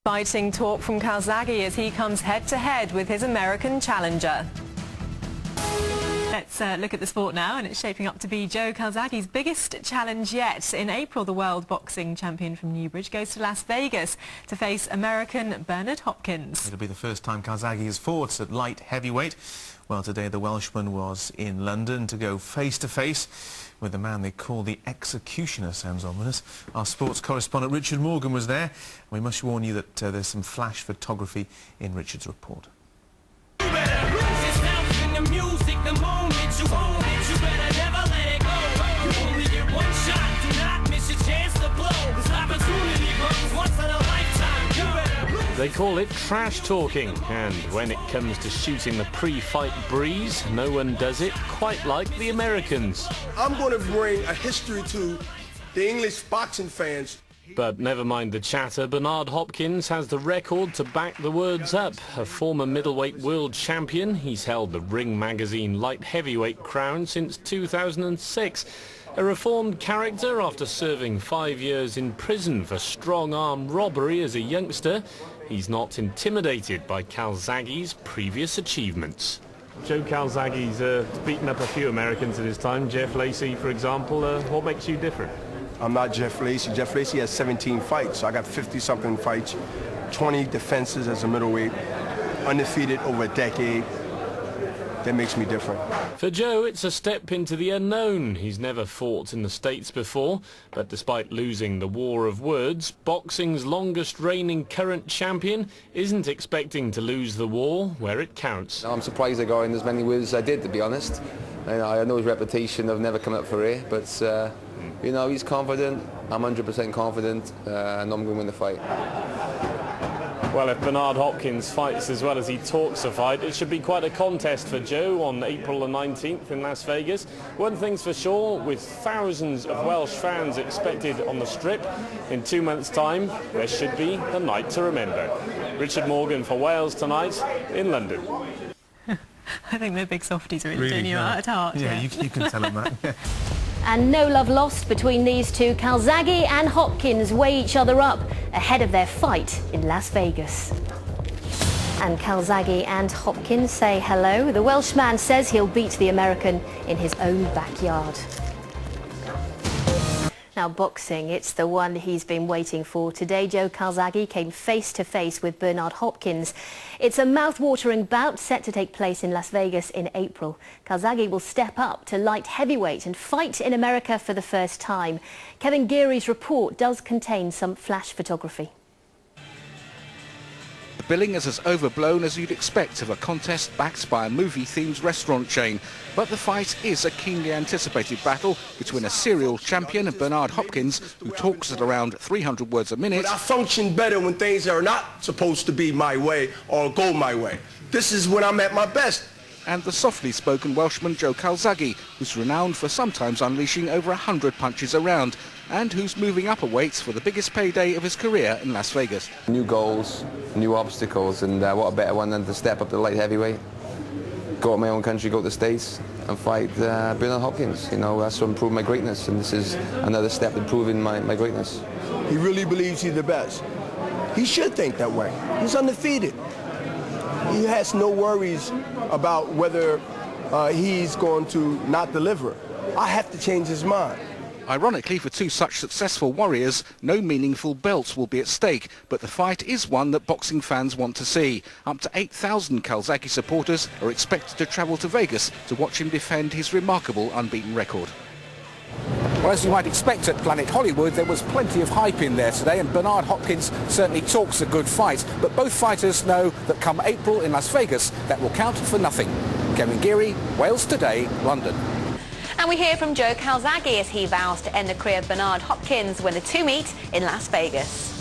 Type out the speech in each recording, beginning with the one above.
Exciting talk from Calzaghe as he comes head-to-head with his American challenger. Let's look at the sport now, and it's shaping up to be Joe Calzaghe's biggest challenge yet. In April, the world boxing champion from Newbridge goes to Las Vegas to face American Bernard Hopkins. It'll be the first time Calzaghe has fought at light heavyweight. Well, today the Welshman was in London to go face-to-face with the man they call the executioner. Sounds ominous. Our sports correspondent Richard Morgan was there. We must warn you that there's some flash photography in Richard's report. They call it trash talking, and when it comes to shooting the pre-fight breeze, no one does it quite like the Americans. I'm going to bring a history to the English boxing fans. But never mind the chatter, Bernard Hopkins has the record to back the words up. A former middleweight world champion, he's held the Ring magazine light heavyweight crown since 2006. A reformed character after serving 5 years in prison for strong-arm robbery as a youngster, he's not intimidated by Calzaghe's previous achievements. Joe Calzaghe's beaten up a few Americans in his time, Jeff Lacey, for example. What makes you different? I'm not Jeff Lacey. Jeff Lacey has 17 fights. So I got 50-something fights, 20 defenses as a middleweight, undefeated over a decade. That makes me different. For Joe, it's a step into the unknown. He's never fought in the States before, but despite losing the war of words, boxing's longest reigning current champion isn't expecting to lose the war where it counts. I'm surprised I got in as many words as I did, to be honest. I know his reputation of never coming up for air, but you know, he's confident. I'm 100% confident, and I'm going to win the fight. Well, if Bernard Hopkins fights as well as he talks a fight, it should be quite a contest for Joe on April the 19th in Las Vegas. One thing's for sure, with thousands of Welsh fans expected on the Strip, in 2 months' time, there should be a night to remember. Richard Morgan for Wales Tonight in London. I think the big softies are really doing you out at heart. Yeah, you can tell them that. And no love lost between these two. Calzaghe and Hopkins weigh each other up ahead of their fight in Las Vegas. And Calzaghe and Hopkins say hello. The Welshman says he'll beat the American in his own backyard. Now boxing, it's the one he's been waiting for. Today, Joe Calzaghe came face-to-face with Bernard Hopkins. It's a mouth-watering bout set to take place in Las Vegas in April. Calzaghe will step up to light heavyweight and fight in America for the first time. Kevin Geary's report does contain some flash photography. The billing is as overblown as you'd expect of a contest backed by a movie-themed restaurant chain. But the fight is a keenly anticipated battle between a serial champion, Bernard Hopkins, who talks at around 300 words a minute. But I function better when things are not supposed to be my way or go my way. This is when I'm at my best. And the softly spoken Welshman Joe Calzaghe, who's renowned for sometimes unleashing over 100 punches around, and who's moving up a weight for the biggest payday of his career in Las Vegas. New goals, new obstacles, and what a better one than to step up to light heavyweight, go to my own country, go to the States, and fight Bernard Hopkins. You know, that's to improve my greatness, and this is another step in proving my greatness. He really believes he's the best. He should think that way. He's undefeated. He has no worries about whether he's going to not deliver. I have to change his mind. Ironically, for two such successful warriors, no meaningful belts will be at stake, but the fight is one that boxing fans want to see. Up to 8,000 Calzaghe supporters are expected to travel to Vegas to watch him defend his remarkable unbeaten record. Well, as you might expect at Planet Hollywood, there was plenty of hype in there today, and Bernard Hopkins certainly talks a good fight. But both fighters know that come April in Las Vegas, that will count for nothing. Kevin Geary, Wales Today, London. And we hear from Joe Calzaghe as he vows to end the career of Bernard Hopkins when the two meet in Las Vegas.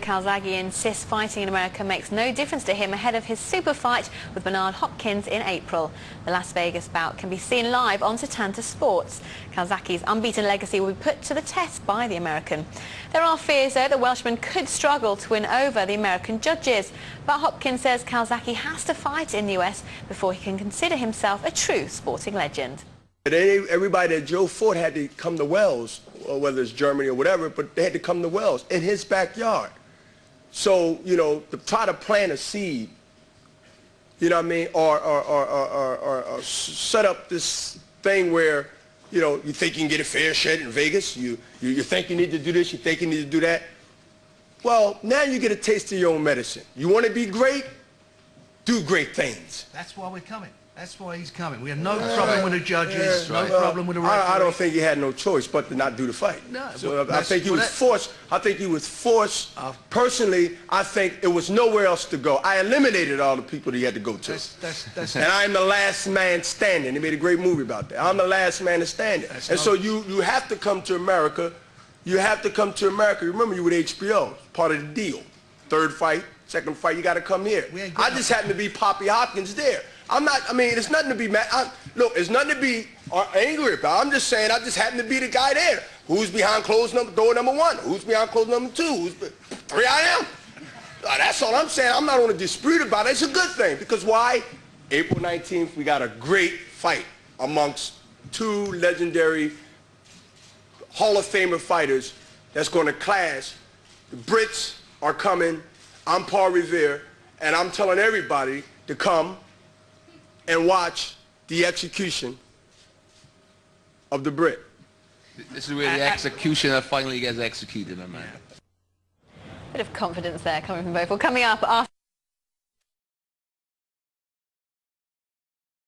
Calzaghe insists fighting in America makes no difference to him ahead of his super fight with Bernard Hopkins in April. The Las Vegas bout can be seen live on Setanta Sports. Calzaghe's unbeaten legacy will be put to the test by the American. There are fears, though, that Welshman could struggle to win over the American judges. But Hopkins says Calzaghe has to fight in the US before he can consider himself a true sporting legend. Everybody that Joe fought had to come to Wells, or whether it's Germany or whatever, but they had to come to Wells in his backyard. So, you know, to try to plant a seed, you know what I mean, or set up this thing where, you know, you think you can get a fair share in Vegas, you think you need to do this, you think you need to do that. Well, now you get a taste of your own medicine. You want to be great? Do great things. That's why we're coming. That's why he's coming. We have no problem with the judges, no problem with the referee. I don't think he had no choice but to not do the fight. No, so I think he was forced. I think he was forced. Personally, I think it was nowhere else to go. I eliminated all the people that he had to go to. And I'm the last man standing. They made a great movie about that. I'm the last man standing. And so you have to come to America. You have to come to America. Remember, you were with HBO, part of the deal. Third fight, second fight, you got to come here. I just happened to be Poppy Hopkins there. I'm not, I mean, it's nothing to be mad. Look, it's nothing to be angry about. I'm just saying I just happen to be the guy there. Who's behind closed door number 1? Who's behind closed number 2? Three I am. That's all I'm saying. I'm not on a dispute about it. It's a good thing. Because why? April 19th, we got a great fight amongst 2 legendary Hall of Famer fighters that's going to clash. The Brits are coming. I'm Paul Revere. And I'm telling everybody to come and watch the execution of the Brit. This is where the executioner finally gets executed, my man. Bit of confidence there coming from both. Well, coming up after